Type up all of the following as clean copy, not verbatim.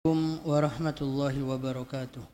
Assalamualaikum warahmatullahi wabarakatuh.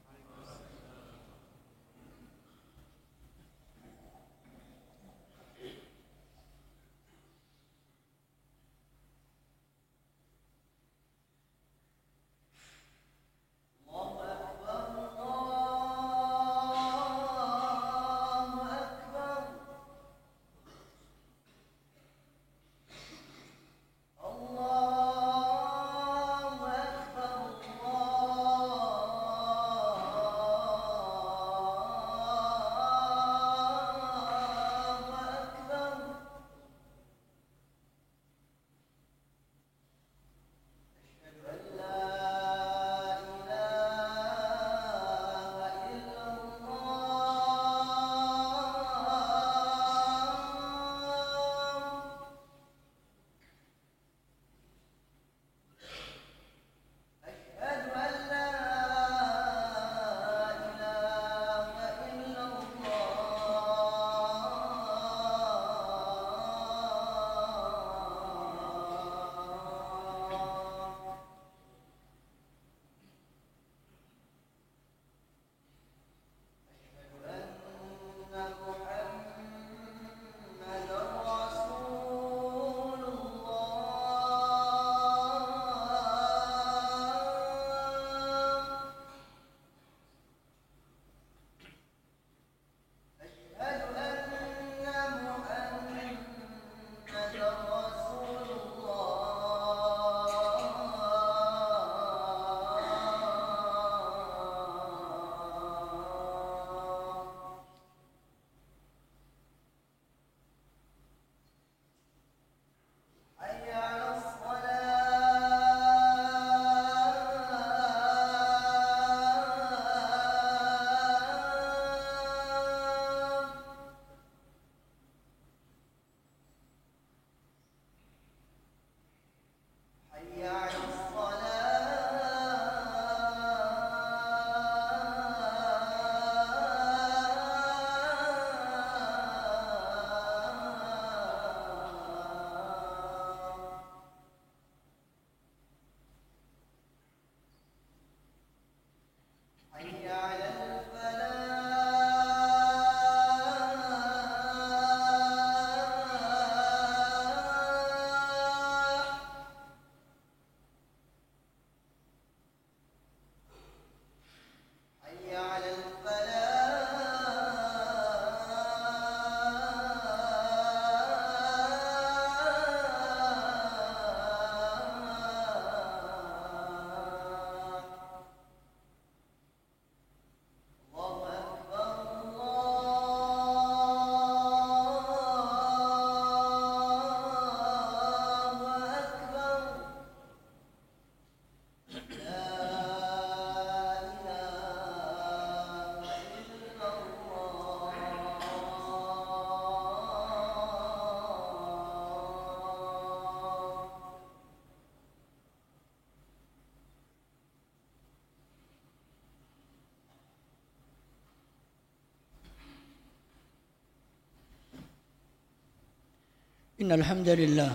إن الحمد لله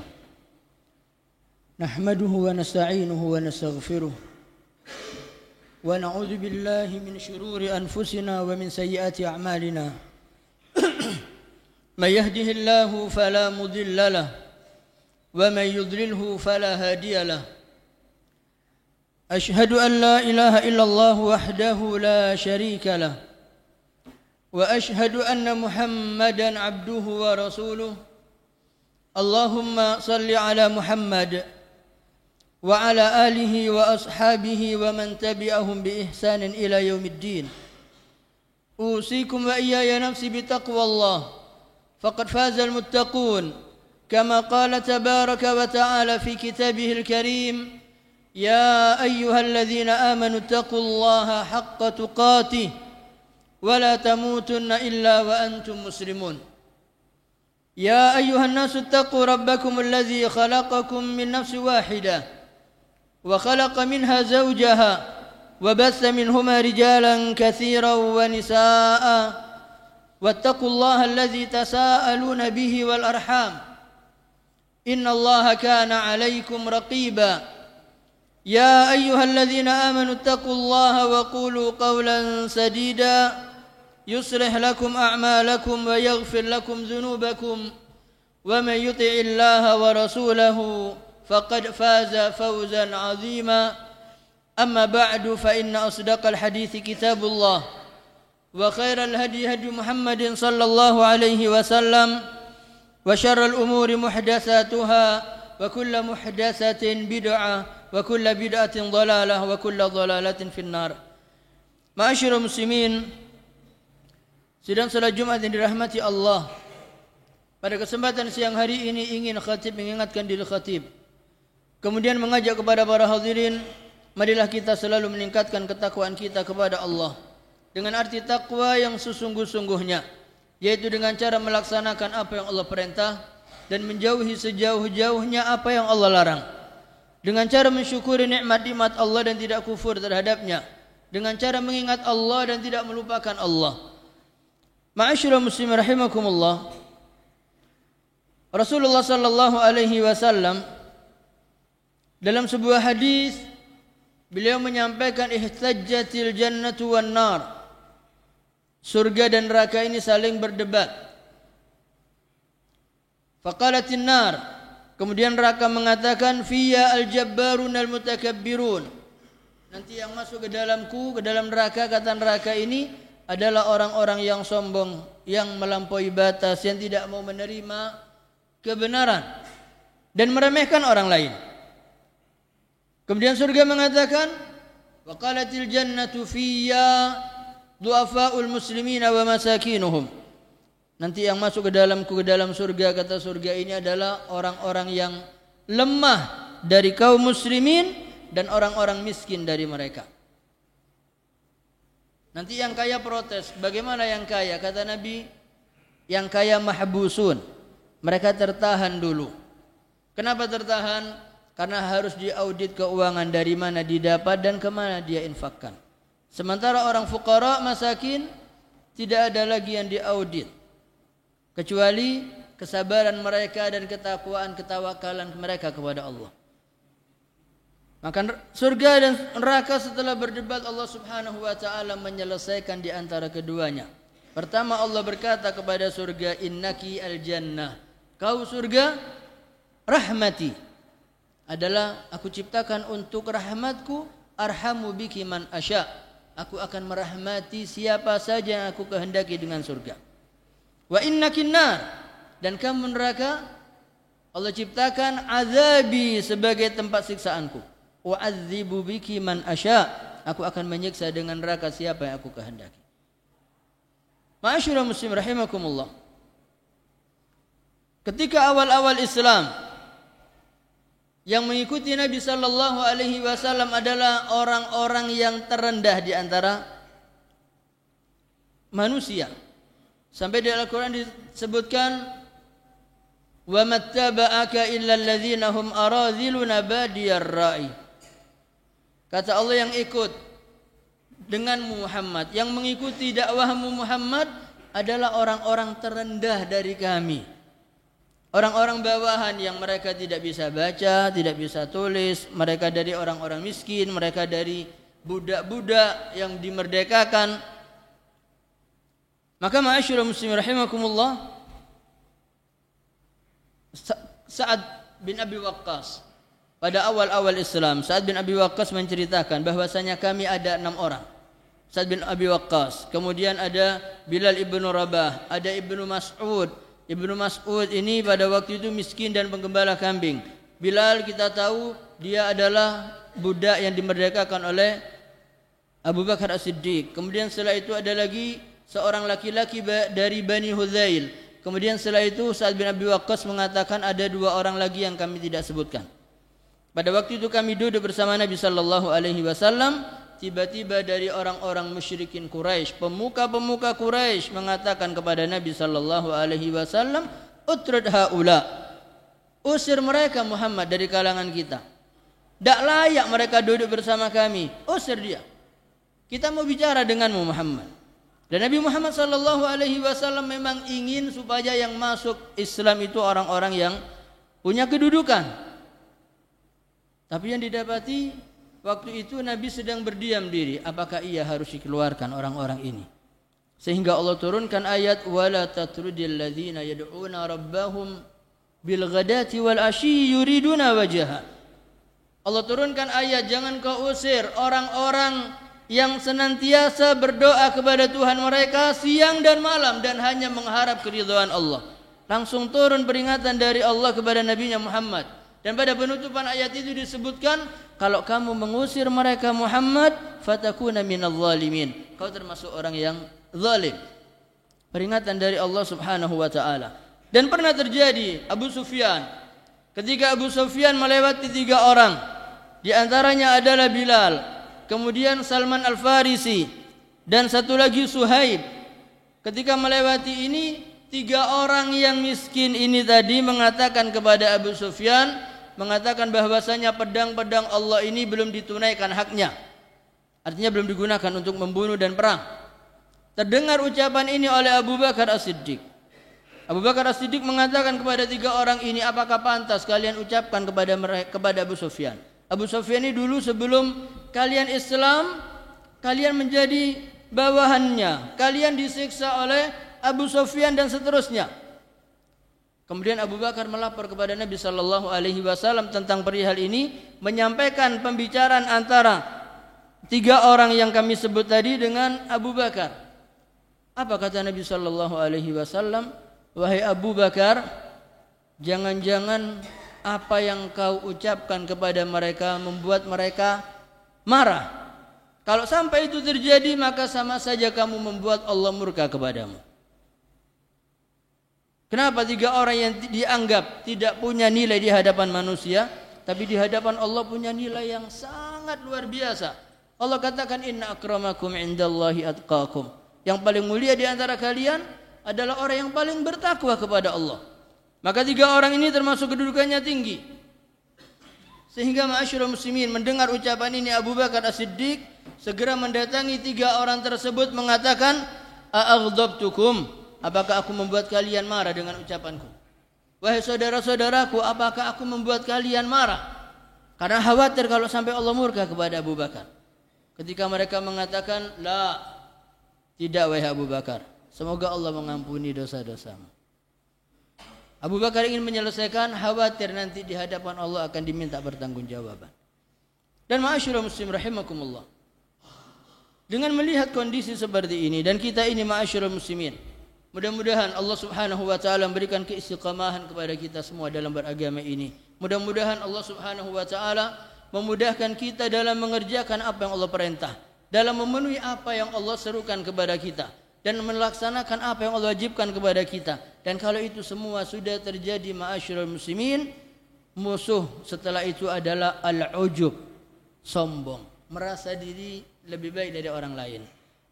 نحمده ونستعينه ونستغفره ونعوذ بالله من شرور أنفسنا ومن سيئات أعمالنا من يهده الله فلا مضل له ومن يضلله فلا هادي له أشهد أن لا إله إلا الله وحده لا شريك له وأشهد أن محمدًا عبده ورسوله اللهم صل على محمد وعلى آله وأصحابه ومن تبعهم بإحسان إلى يوم الدين أوصيكم وإياي نفسي بتقوى الله فقد فاز المتقون كما قال تبارك وتعالى في كتابه الكريم يا أيها الذين آمنوا اتقوا الله حق تقاته ولا تموتن إلا وأنتم مسلمون يا أيها الناس اتقوا ربكم الذي خلقكم من نفس واحدة وخلق منها زوجها وبث منهما رجالا كثيرا ونساء واتقوا الله الذي تساءلون به والأرحام إن الله كان عليكم رقيبا يا أيها الذين آمنوا اتقوا الله وقولوا قولا سديدا يصلح لكم أعمالكم ويغفر لكم ذنوبكم ومن يطع الله ورسوله فقد فاز فوزا عظيما أما بعد فإن أصدق الحديث كتاب الله وخير الهدي هدي محمد صلى الله عليه وسلم وشر الأمور محدثاتها وكل محدثة بدعة وكل بدعة ضلالة وكل ضلالة في النار. Ma'asyiral muslimin, sidang salat Jumat yang dirahmati Allah. Pada kesempatan siang hari ini ingin khatib mengingatkan diri khatib, kemudian mengajak kepada para hadirin, marilah kita selalu meningkatkan ketakwaan kita kepada Allah dengan arti takwa yang sesungguh-sungguhnya, yaitu dengan cara melaksanakan apa yang Allah perintah dan menjauhi sejauh-jauhnya apa yang Allah larang, dengan cara mensyukuri nikmat-nikmat Allah dan tidak kufur terhadapnya, dengan cara mengingat Allah dan tidak melupakan Allah. Ma'asyiral muslimin rahimakumullah, Rasulullah sallallahu alaihi wasallam dalam sebuah hadis beliau menyampaikan ihtajjatil jannatu wan nar. Surga dan neraka ini saling berdebat. Faqalatin nar, kemudian neraka mengatakan fiya al-jabbarun al-mutakabbirun. Nanti yang masuk ke dalamku, ke dalam neraka, kata neraka ini adalah orang-orang yang sombong, yang melampaui batas, yang tidak mau menerima kebenaran dan meremehkan orang lain. Kemudian surga mengatakan waqalatil jannatu fiyya du'afaul muslimina wa masakinuhum. Nanti yang masuk ke dalamku, ke dalam surga, kata surga ini adalah orang-orang yang lemah dari kaum muslimin dan orang-orang miskin dari mereka. Nanti yang kaya protes, bagaimana yang kaya? Kata Nabi, yang kaya mahbusun, mereka tertahan dulu. Kenapa tertahan? Karena harus diaudit keuangan, dari mana didapat dan kemana dia infakkan. Sementara orang fuqara, masakin, tidak ada lagi yang diaudit, kecuali kesabaran mereka dan ketakwaan, ketawakalan mereka kepada Allah. Maka surga dan neraka setelah berdebat, Allah subhanahu wa ta'ala menyelesaikan di antara keduanya. Pertama Allah berkata kepada surga, innaki al-jannah, kau surga, rahmati adalah aku ciptakan untuk rahmatku, arhamu biki man asya, aku akan merahmati siapa saja yang aku kehendaki dengan surga. Wa innakin nar, dan kamu neraka, Allah ciptakan azabi sebagai tempat siksaanku. Wa adzibu biki man asya, aku akan menyiksa dengan neraka siapa yang aku kehendaki. Ma'asyiral muslim rahimakumullah, ketika awal-awal Islam, yang mengikuti Nabi sallallahu alaihi wasallam adalah orang-orang yang terendah di antara manusia. Sampai di Al-Qur'an disebutkan wa mattaba'aka illa alladzina hum aradhiluna badiyar ra'i. Kata Allah, yang ikut denganmu Muhammad, yang mengikuti dakwahmu Muhammad adalah orang-orang terendah dari kami. Orang-orang bawahan yang mereka tidak bisa baca, tidak bisa tulis, mereka dari orang-orang miskin, mereka dari budak-budak yang dimerdekakan. Maka ma'asyiral muslimin rahimakumullah, Sa'ad bin Abi Waqqas, pada awal-awal Islam, Sa'ad bin Abi Waqqas menceritakan bahwasanya kami ada 6 orang. Sa'ad bin Abi Waqqas, kemudian ada Bilal ibnu Rabah, ada Ibnu Mas'ud. Ibnu Mas'ud ini pada waktu itu miskin dan penggembala kambing. Bilal kita tahu dia adalah budak yang dimerdekakan oleh Abu Bakar As-Siddiq. Kemudian setelah itu ada lagi seorang laki-laki dari Bani Hudzail. Kemudian setelah itu Sa'ad bin Abi Waqqas mengatakan ada 2 orang lagi yang kami tidak sebutkan. Pada waktu itu kami duduk bersama Nabi sallallahu alaihi wasallam. Tiba-tiba dari orang-orang musyrikin Quraisy, pemuka-pemuka Quraisy mengatakan kepada Nabi sallallahu alaihi wasallam, "Utrud haula." Usir mereka Muhammad dari kalangan kita. Tak layak mereka duduk bersama kami. Usir dia. Kita mau bicara denganmu Muhammad. Dan Nabi Muhammad sallallahu alaihi wasallam memang ingin supaya yang masuk Islam itu orang-orang yang punya kedudukan. Tapi yang didapati Waktu itu Nabi sedang berdiam diri. Apakah ia harus dikeluarkan orang-orang ini? Sehingga Allah turunkan ayat wala tatrudil ladzina yad'una rabbahum bil ghadati wal asyi yuriduna wajha. Allah turunkan ayat jangan kau usir orang-orang yang senantiasa berdoa kepada Tuhan mereka siang dan malam dan hanya mengharap keridhaan Allah. Langsung turun peringatan dari Allah kepada Nabi Muhammad. Dan pada penutupan ayat itu disebutkan kalau kamu mengusir mereka Muhammad fatakuna minadh zalimin. Kau termasuk orang yang zalim. Peringatan dari Allah Subhanahu wa taala. Dan pernah terjadi Abu Sufyan. Ketika Abu Sufyan melewati 3 orang, di antaranya adalah Bilal, kemudian Salman Al-Farisi dan satu lagi Suhaib. Ketika melewati ini, 3 orang yang miskin ini tadi mengatakan kepada Abu Sufyan, mengatakan bahwasanya pedang-pedang Allah ini belum ditunaikan haknya. Artinya belum digunakan untuk membunuh dan perang. Terdengar ucapan ini oleh Abu Bakar As-Siddiq. Abu Bakar As-Siddiq mengatakan kepada 3 orang ini, apakah pantas kalian ucapkan kepada Abu Sufyan? Abu Sufyan ini dulu sebelum kalian Islam, kalian menjadi bawahannya. Kalian disiksa oleh Abu Sufyan dan seterusnya. Kemudian Abu Bakar melapor kepada Nabi sallallahu alaihi wasallam tentang perihal ini, menyampaikan pembicaraan antara 3 orang yang kami sebut tadi dengan Abu Bakar. Apa kata Nabi sallallahu alaihi wasallam? Wahai Abu Bakar, jangan-jangan apa yang kau ucapkan kepada mereka membuat mereka marah. Kalau sampai itu terjadi, maka sama saja kamu membuat Allah murka kepadamu. Kenapa 3 orang yang dianggap tidak punya nilai di hadapan manusia, tapi di hadapan Allah punya nilai yang sangat luar biasa? Allah katakan inna akramakum indallahi atqakum. Yang paling mulia di antara kalian adalah orang yang paling bertakwa kepada Allah. Maka 3 orang ini termasuk kedudukannya tinggi. Sehingga ma'asyiral muslimin mendengar ucapan ini, Abu Bakar As-Siddiq segera mendatangi 3 orang tersebut mengatakan, a'aghdabtukum? Apakah aku membuat kalian marah dengan ucapanku? Wahai saudara-saudaraku, apakah aku membuat kalian marah? Karena khawatir kalau sampai Allah murka kepada Abu Bakar. Ketika mereka mengatakan, la, tidak wahai Abu Bakar. Semoga Allah mengampuni dosa-dosamu. Abu Bakar ingin menyelesaikan, khawatir nanti di hadapan Allah akan diminta pertanggungjawaban. Dan ma'asyiral muslim rahimakumullah. Dengan melihat kondisi seperti ini dan kita ini ma'asyiral muslimin, mudah-mudahan Allah Subhanahu wa taala memberikan keistiqamahan kepada kita semua dalam beragama ini. Mudah-mudahan Allah Subhanahu wa taala memudahkan kita dalam mengerjakan apa yang Allah perintah, dalam memenuhi apa yang Allah serukan kepada kita dan melaksanakan apa yang Allah wajibkan kepada kita. Dan kalau itu semua sudah terjadi ma'asyiral muslimin, musuh setelah itu adalah al-ujub, sombong, merasa diri lebih baik dari orang lain.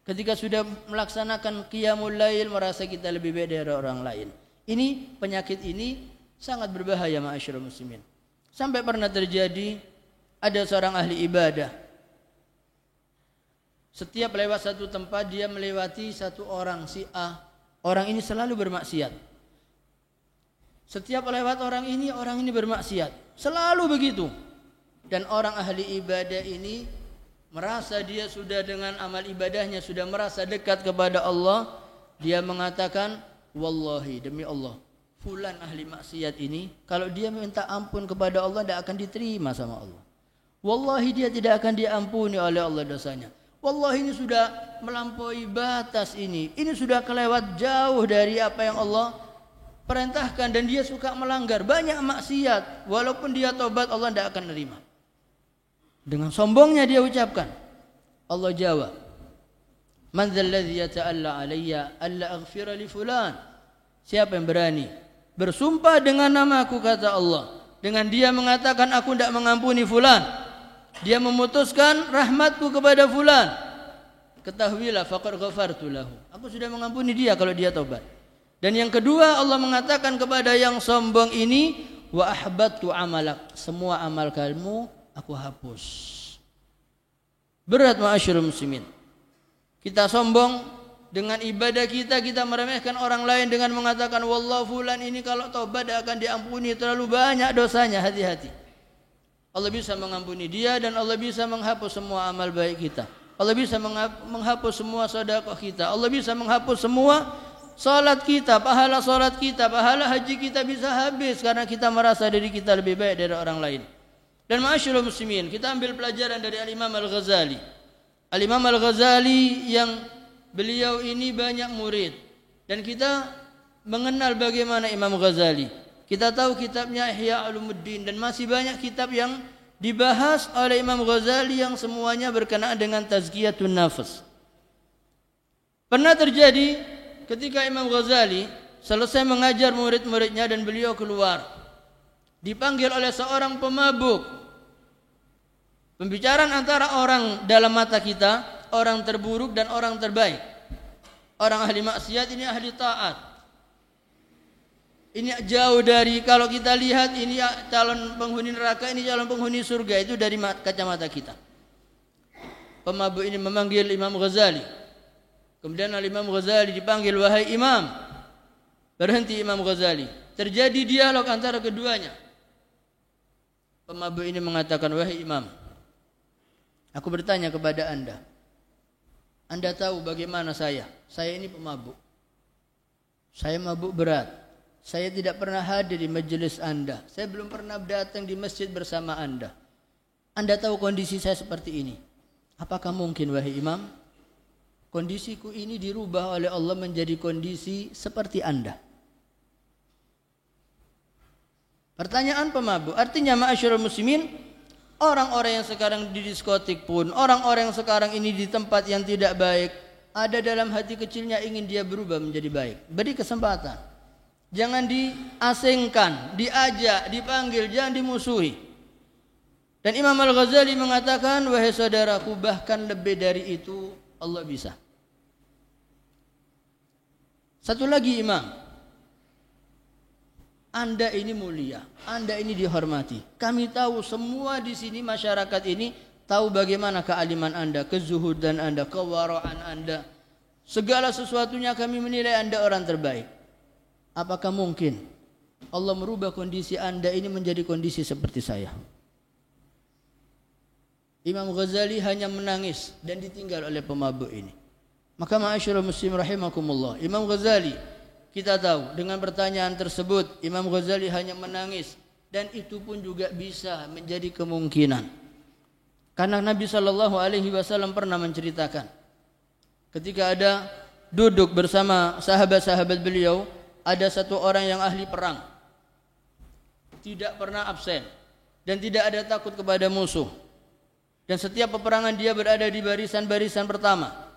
Ketika sudah melaksanakan qiyamul lail, merasa kita lebih baik dari orang lain. Ini penyakit ini sangat berbahaya ma'asyiral muslimin. Sampai pernah terjadi ada seorang ahli ibadah. Setiap lewat satu tempat dia melewati satu orang, si A. Orang ini selalu bermaksiat. Setiap lewat orang ini bermaksiat. Selalu begitu. Dan orang ahli ibadah ini merasa dia sudah dengan amal ibadahnya sudah merasa dekat kepada Allah. Dia mengatakan, wallahi, demi Allah, fulan ahli maksiat ini kalau dia minta ampun kepada Allah tidak akan diterima sama Allah. Wallahi dia tidak akan diampuni oleh Allah dosanya. Wallahi ini sudah melampaui batas ini. Ini sudah kelewat jauh dari apa yang Allah perintahkan dan dia suka melanggar banyak maksiat. Walaupun dia tobat, Allah tidak akan menerima. Dengan sombongnya dia ucapkan. Allah jawab, man dzal ladzi yata'alla alayya alla aghfira li fulan? Siapa yang berani bersumpah dengan namaku, kata Allah, dengan dia mengatakan aku tidak mengampuni fulan, dia memutuskan rahmatku kepada fulan, ketahuilah faqad ghafartu lahu, aku sudah mengampuni dia kalau dia tobat. Dan yang kedua, Allah mengatakan kepada yang sombong ini, wa ahbattu amalak, semua amal kamu aku hapus. Berat ma'asyiral muslimin. Kita sombong dengan ibadah kita, kita meremehkan orang lain dengan mengatakan wallahu fulan ini kalau taubat akan diampuni, terlalu banyak dosanya, hati-hati. Allah bisa mengampuni dia dan Allah bisa menghapus semua amal baik kita. Allah bisa menghapus semua sedekah kita. Allah bisa menghapus semua salat kita, pahala salat kita, pahala haji kita bisa habis karena kita merasa diri kita lebih baik dari orang lain. Dan ma'asyiral muslimin, kita ambil pelajaran dari Al-Imam Al-Ghazali. Al-Imam Al-Ghazali yang beliau ini banyak murid dan kita mengenal bagaimana Imam Ghazali. Kita tahu kitabnya Ihya Ulumuddin dan masih banyak kitab yang dibahas oleh Imam Ghazali yang semuanya berkenaan dengan tazkiyatun nafs. Pernah terjadi ketika Imam Ghazali selesai mengajar murid-muridnya dan beliau keluar, dipanggil oleh seorang pemabuk. Pembicaraan antara orang dalam mata kita, orang terburuk dan orang terbaik. Orang ahli maksiat ini ahli taat. Ini jauh dari, kalau kita lihat ini calon penghuni neraka, ini calon penghuni surga, itu dari kacamata kita. Pemabuk ini memanggil Imam Ghazali. Kemudian Imam Ghazali dipanggil, wahai Imam. Berhenti Imam Ghazali. Terjadi dialog antara keduanya. Pemabuk ini mengatakan, wahai Imam, aku bertanya kepada Anda. Anda tahu bagaimana saya? Saya ini pemabuk. Saya mabuk berat. Saya tidak pernah hadir di majelis Anda. Saya belum pernah datang di masjid bersama Anda. Anda tahu kondisi saya seperti ini. Apakah mungkin, wahai Imam, kondisiku ini dirubah oleh Allah menjadi kondisi seperti Anda? Pertanyaan pemabuk. Artinya ma'asyiral muslimin, orang-orang yang sekarang di diskotik pun, orang-orang yang sekarang ini di tempat yang tidak baik, ada dalam hati kecilnya ingin dia berubah menjadi baik. Beri kesempatan. Jangan diasingkan, diajak, dipanggil, jangan dimusuhi. Dan Imam Al-Ghazali mengatakan, wahai saudaraku, bahkan lebih dari itu Allah bisa. Satu lagi Imam, Anda ini mulia, Anda ini dihormati. Kami tahu semua di sini masyarakat ini tahu bagaimana kealiman Anda, kezuhudan Anda, kewaraan Anda. Segala sesuatunya kami menilai Anda orang terbaik. Apakah mungkin Allah merubah kondisi Anda ini menjadi kondisi seperti saya? Imam Ghazali hanya menangis dan ditinggal oleh pemabuk ini. Maka ma'asyiral muslim rahimakumullah, Imam Ghazali kita tahu dengan pertanyaan tersebut Imam Ghazali hanya menangis, dan itu pun juga bisa menjadi kemungkinan. Karena Nabi SAW pernah menceritakan ketika ada duduk bersama sahabat-sahabat beliau, ada satu orang yang ahli perang, tidak pernah absen dan tidak ada takut kepada musuh, dan setiap peperangan dia berada di barisan-barisan pertama.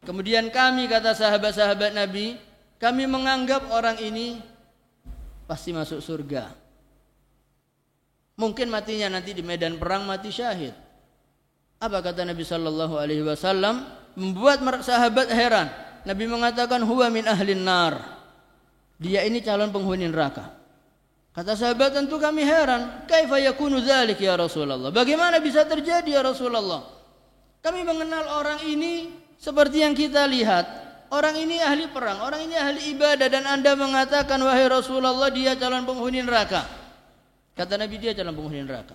Kemudian kami, kata sahabat-sahabat Nabi, kami menganggap orang ini pasti masuk surga. Mungkin matinya nanti di medan perang mati syahid. Apa kata Nabi SAW? Membuat sahabat heran. Nabi mengatakan, huwa min ahlin nar. Dia ini calon penghuni neraka. Kata sahabat, tentu kami heran. Kaifa yakunu dzalik ya Rasulullah? Bagaimana bisa terjadi ya Rasulullah? Kami mengenal orang ini seperti yang kita lihat. Orang ini ahli perang, orang ini ahli ibadah, dan Anda mengatakan, wahai Rasulullah, dia calon penghuni neraka. Kata Nabi, dia calon penghuni neraka.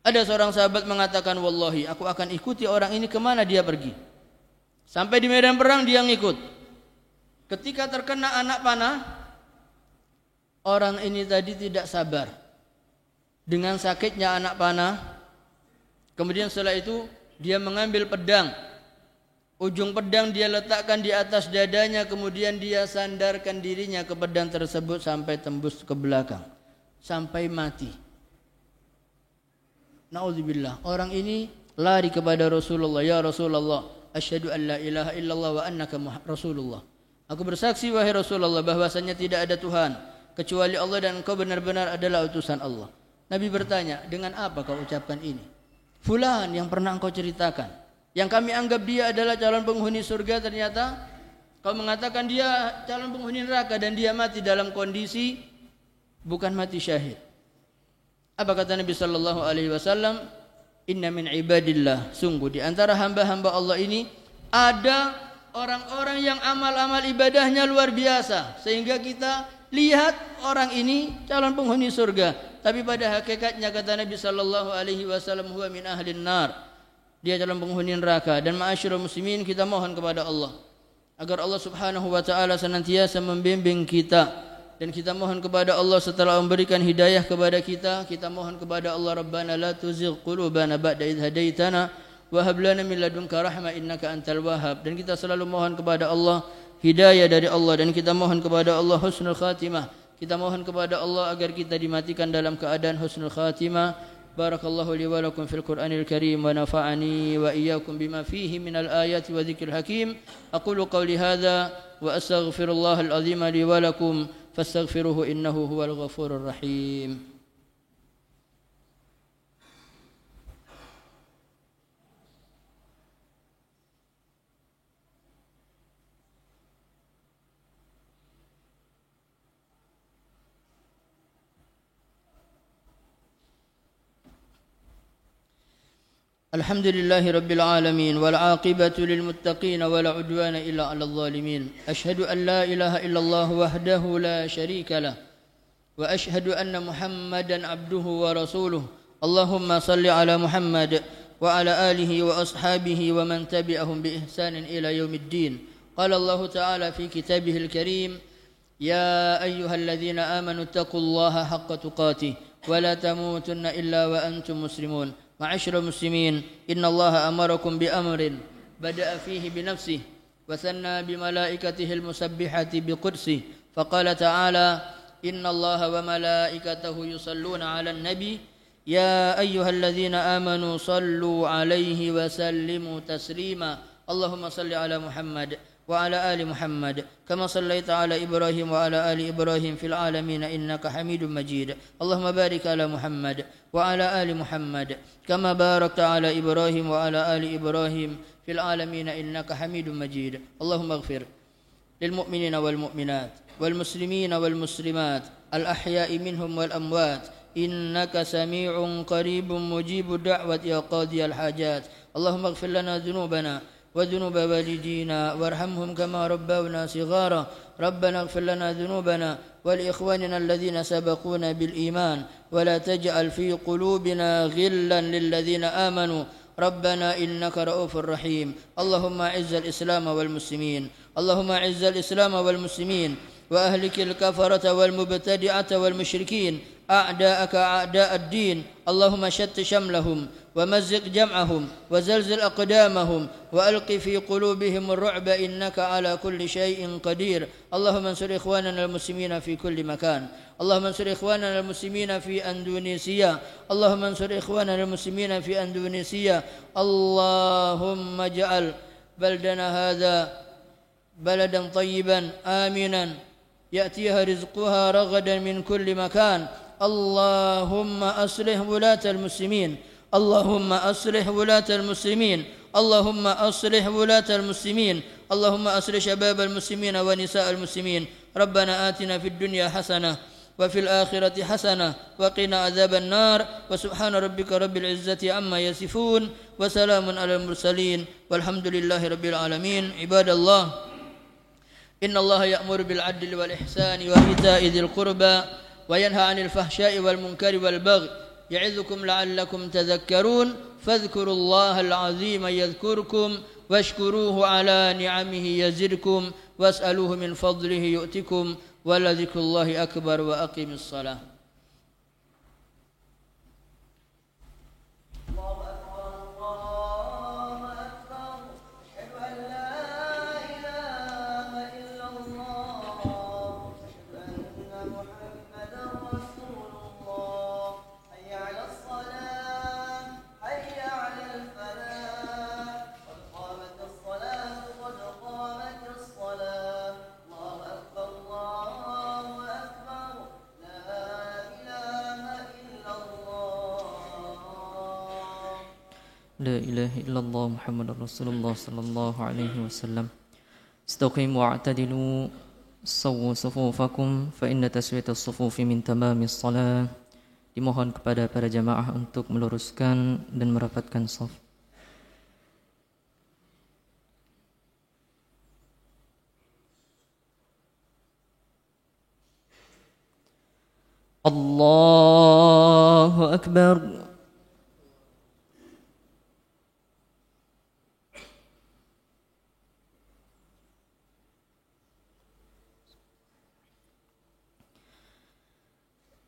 Ada seorang sahabat mengatakan, wallahi, aku akan ikuti orang ini kemana dia pergi. Sampai di medan perang dia ngikut. Ketika terkena anak panah, orang ini tadi tidak sabar dengan sakitnya anak panah. Kemudian setelah itu dia mengambil pedang. Ujung pedang dia letakkan di atas dadanya, kemudian dia sandarkan dirinya ke pedang tersebut sampai tembus ke belakang, sampai mati. Na'udzubillah. Orang ini lari kepada Rasulullah, ya Rasulullah, asyhadu an la ilaha illallah wa annaka Rasulullah. Aku bersaksi wahai Rasulullah bahwasanya tidak ada Tuhan kecuali Allah dan engkau benar-benar adalah utusan Allah. Nabi bertanya, dengan apa kau ucapkan ini? Fulan yang pernah engkau ceritakan, yang kami anggap dia adalah calon penghuni surga, ternyata kau mengatakan dia calon penghuni neraka dan dia mati dalam kondisi bukan mati syahid. Apa kata Nabi SAW? Inna min ibadillah, sungguh di antara hamba-hamba Allah ini ada orang-orang yang amal-amal ibadahnya luar biasa, sehingga kita lihat orang ini calon penghuni surga, tapi pada hakikatnya kata Nabi sallallahu alaihi wasallam huwa min ahlin nar, dia calon penghuni neraka. Dan ma'asyiral muslimin, kita mohon kepada Allah agar Allah Subhanahu wa taala senantiasa membimbing kita, dan kita mohon kepada Allah setelah memberikan hidayah kepada kita, kita mohon kepada Allah, Rabbana la tuzigh qulubana ba'da idh hadaitana wa hab lana min ladunka rahmah innaka antal wahhab. Dan kita selalu mohon kepada Allah hidayah dari Allah, dan kita mohon kepada Allah husnul khatimah. Kita mohon kepada Allah agar kita dimatikan dalam keadaan husnul khatimah. Barakallahu li wa lakum fil Qur'anil Karim wa nafa'ani wa iyyakum bima fihi minal ayati wa dzikril hakim. Aqulu qawli hadza wa astaghfirullahal azim li wa lakum fastaghfiruhu innahu huwal ghafurur rahim. الحمد لله رب العالمين والعاقبة للمتقين ولا عدوان إلا على الظالمين. أشهد أن لا إله إلا الله وحده لا شريك له وأشهد أن محمدا عبده ورسوله. اللهم صل على محمد وعلى آله وأصحابه ومن تبعهم بإحسان إلى يوم الدين. قال الله تعالى في كتابه الكريم: يا أيها الذين آمنوا اتقوا الله حق تقاته ولا تموتن إلا وأنتم مسلمون. معاشر المسلمين، إن الله أمركم بأمر بدأ فيه بنفسه وثنى بملائكته المسبحة بقدسه، فقال تعالى: إن الله وملائكته يصلون على النبي يا أيها الذين آمنوا صلوا عليه وسلموا تسليما. اللهم صل على محمد وعلى آل محمد كما صليت على إبراهيم وعلى آل إبراهيم في العالمين إنك حميد مجيد. اللهم بارك على محمد وعلى آل محمد كما باركت على إبراهيم وعلى آل إبراهيم في العالمين إنك حميد مجيد. اللهم اغفر للمؤمنين والمؤمنات والمسلمين والمسلمات الأحياء منهم والأموات إنك سميع قريب مجيب الدعوة يا قاضي الحاجات. اللهم اغفر لنا ذنوبنا وذنوب والدينا وارحمهم كما ربونا صغارا. ربنا اغفر لنا ذنوبنا ولإخواننا الذين سبقونا بالإيمان ولا تجعل في قلوبنا غلا للذين آمنوا ربنا إنك رؤوف رحيم. اللهم أعز الإسلام والمسلمين، اللهم أعز الإسلام والمسلمين وأهلك الكفرة والمبتدعة والمشركين أعداءك أعداء الدين. اللهم شتت شملهم ومزق جمعهم وزلزل أقدامهم وألق في قلوبهم الرعب إنك على كل شيء قدير. اللهم انصر إخواننا المسلمين في كل مكان. اللهم انصر إخواننا المسلمين في أندونيسيا. اللهم انصر إخواننا المسلمين في أندونيسيا. اللهم اجعل بلدنا هذا بلدا طيبا آمنا يأتيها رزقها رغدا من كل مكان. اللهم أصلح ولاة المسلمين، اللهم أصلح ولاة المسلمين، اللهم أصلح ولاة المسلمين، اللهم أصلح شباب المسلمين ونساء المسلمين. ربنا آتنا في الدنيا حسنة وفي الآخرة حسنة وقنا عذاب النار. وسبحان ربك رب العزة عما يصفون وسلام على المرسلين والحمد لله رب العالمين. عباد الله، إن الله يأمر بالعدل والإحسان وإيتاء ذي القربى وينهى عن الفحشاء والمنكر والبغي يعظكم لعلكم تذكرون. فاذكروا الله العظيم يذكركم واشكروه على نعمه يزدكم واسألوه من فضله يؤتكم ولذكر الله أكبر وأقم الصلاة. لا إله إلا الله محمد رسول الله صلى الله عليه وسلم. استقيموا واعتدلوا سووا صفوفكم فإن تسوية الصفوف من تمام الصلاة. Dimohon kepada para jamaah untuk meluruskan dan merapatkan shaf. الله أكبر.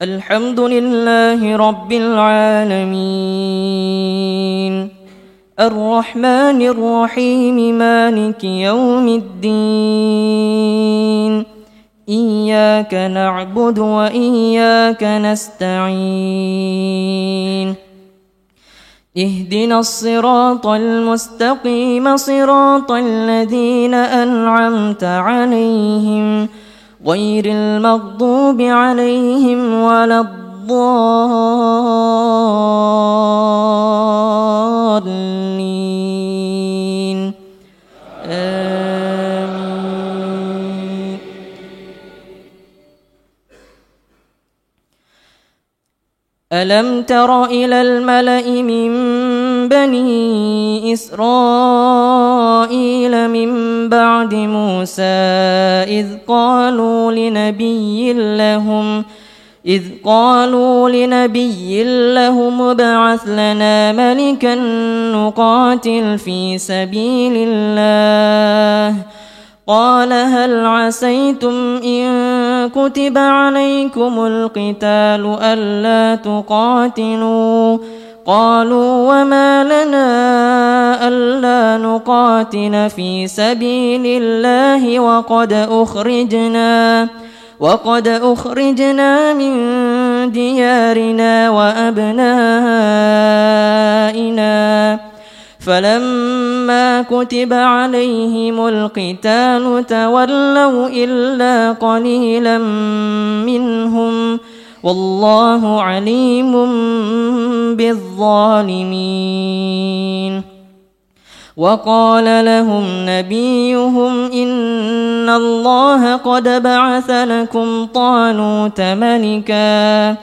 الحمد لله رب العالمين الرحمن الرحيم مالك يوم الدين إياك نعبد وإياك نستعين اهدنا الصراط المستقيم صراط الذين أنعمت عليهم غير المغضوب عليهم ولا الضالين آمين. ألم تر إلى الملأ من بني إسرائيل من بعد موسى إذ قالوا لنبي لهم ابعث لنا ملكا نقاتل في سبيل الله قال هل عسيتم إن كتب عليكم القتال ألا تقاتلوا قالوا وما لنا ألا نقاتل في سبيل الله وقد أخرجنا من ديارنا وأبنائنا فلما كتب عليهم القتال تولوا إلا قليلا منهم والله عليم بالظالمين. وقال لهم نبيهم إن الله قد بعث لكم طالوت ملكا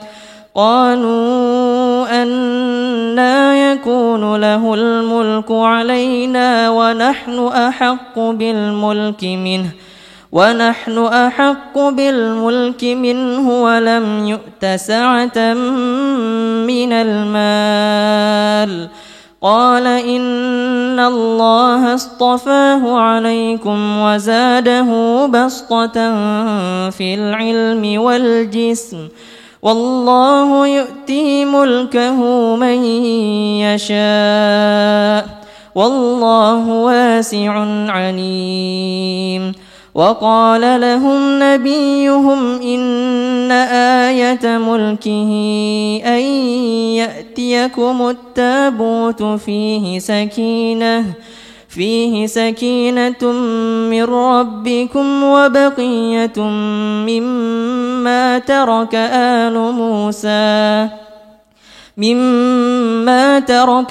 قالوا أنى يكون له الملك علينا ونحن أحق بالملك منه ولم يؤت سعة من المال قال إن الله اصطفاه عليكم وزاده بسطة في العلم والجسم والله يؤتي ملكه من يشاء والله واسع عليم. وقال لهم نبيهم إن آية ملكه أن يأتيكم التابوت فيه سكينة من ربكم وبقية مما ترك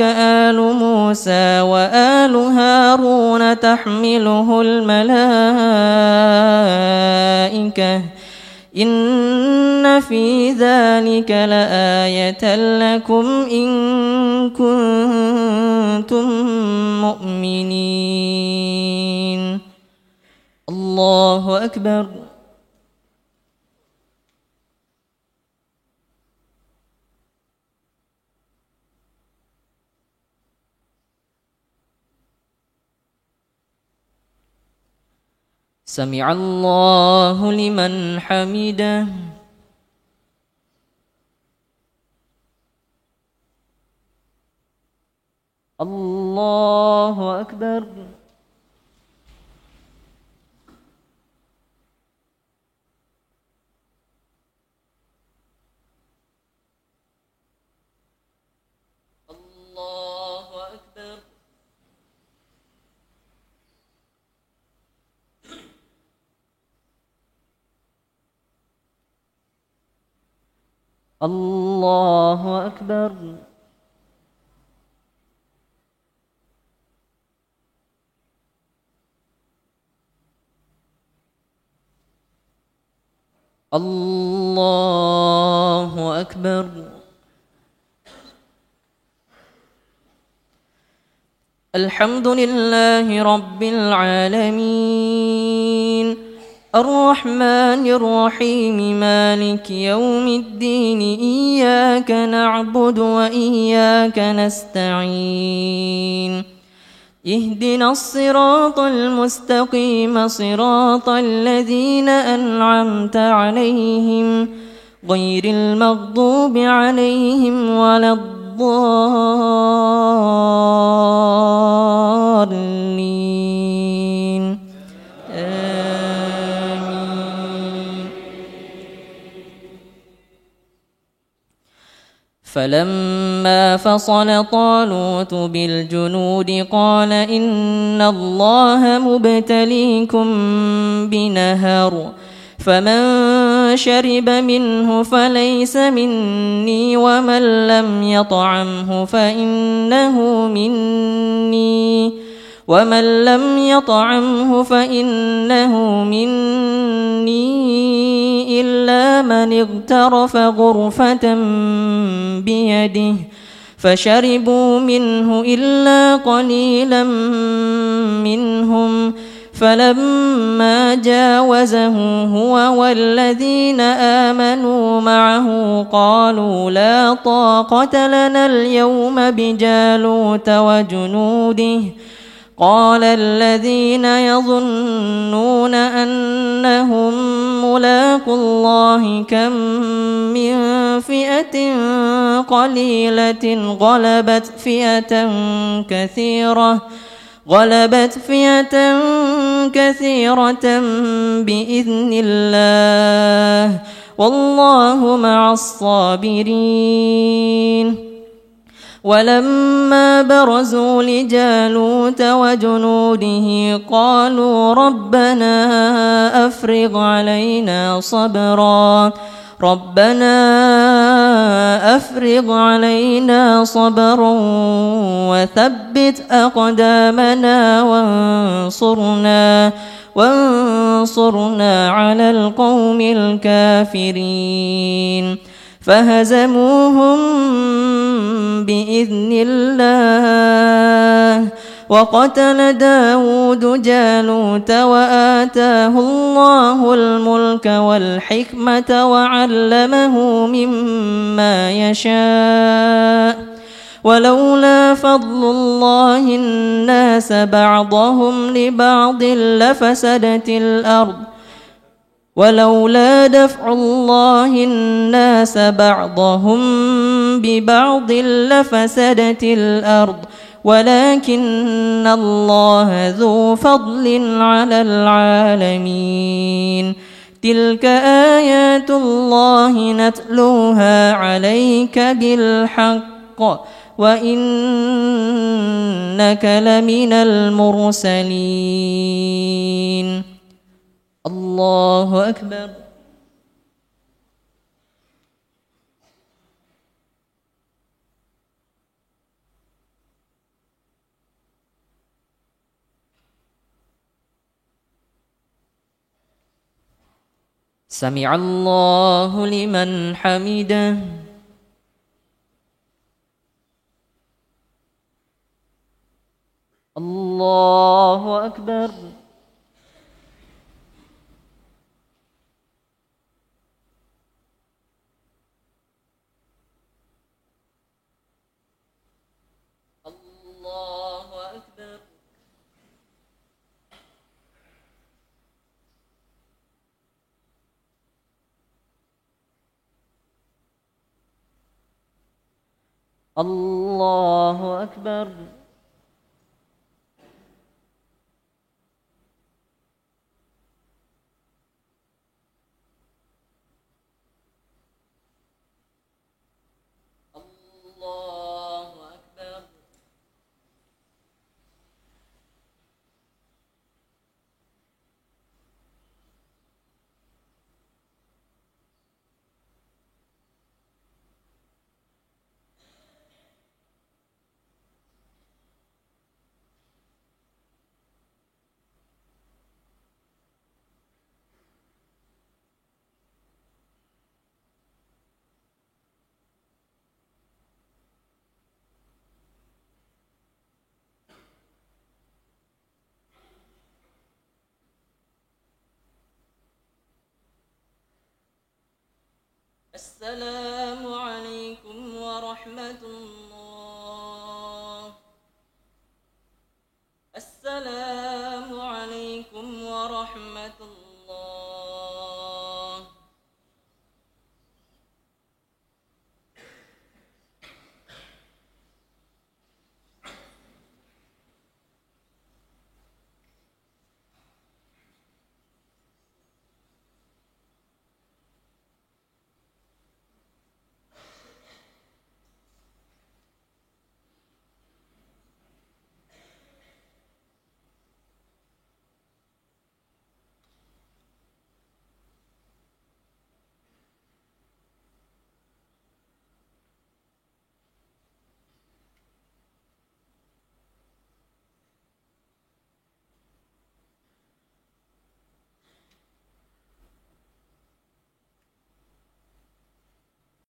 آل موسى وآل هارون تحمله الملائكة إن في ذلك لآية لكم إن كنتم مؤمنين. الله أكبر. سمع الله لمن حمده. الله أكبر. الله أكبر. الله أكبر. الله أكبر. الحمد لله رب العالمين الرحمن الرحيم مالك يوم الدين إياك نعبد وإياك نستعين اهدنا الصراط المستقيم صراط الذين أنعمت عليهم غير المغضوب عليهم ولا الضالين آمين. فلما فصل طالوت بالجنود قال إن الله مبتليكم بنهر فمن شرب منه فليس مني ومن لم يطعمه فإنه مني إلا من اغترف غرفة بيده فشربوا منه إلا قليلا منهم فلما جاوزه هو والذين آمنوا معه قالوا لا طاقة لنا اليوم بجالوت وجنوده قال الذين يظنون أنهم ملاقو الله كم من فئة قليلة غلبت فئة كثيرة بإذن الله والله مع الصابرين ولما برزوا لجالوت وجنوده قالوا ربنا أفرغ علينا صبرا وثبت أقدامنا وانصرنا على القوم الكافرين فهزموهم بإذن الله وقتل داود جالوت وآتاه الله الملك والحكمة وعلمه مما يشاء ولولا فضل الله الناس بعضهم لبعض لفسدت الأرض ولولا دفع الله الناس بعضهم ببعض لفسدت الأرض ولكن الله ذو فضل على العالمين تلك آيات الله نتلوها عليك بالحق وإنك لمن المرسلين الله أكبر. سمع الله لمن حمده الله أكبر. الله أكبر. الله أكبر. الله أكبر. السلام عليكم ورحمة الله. السلام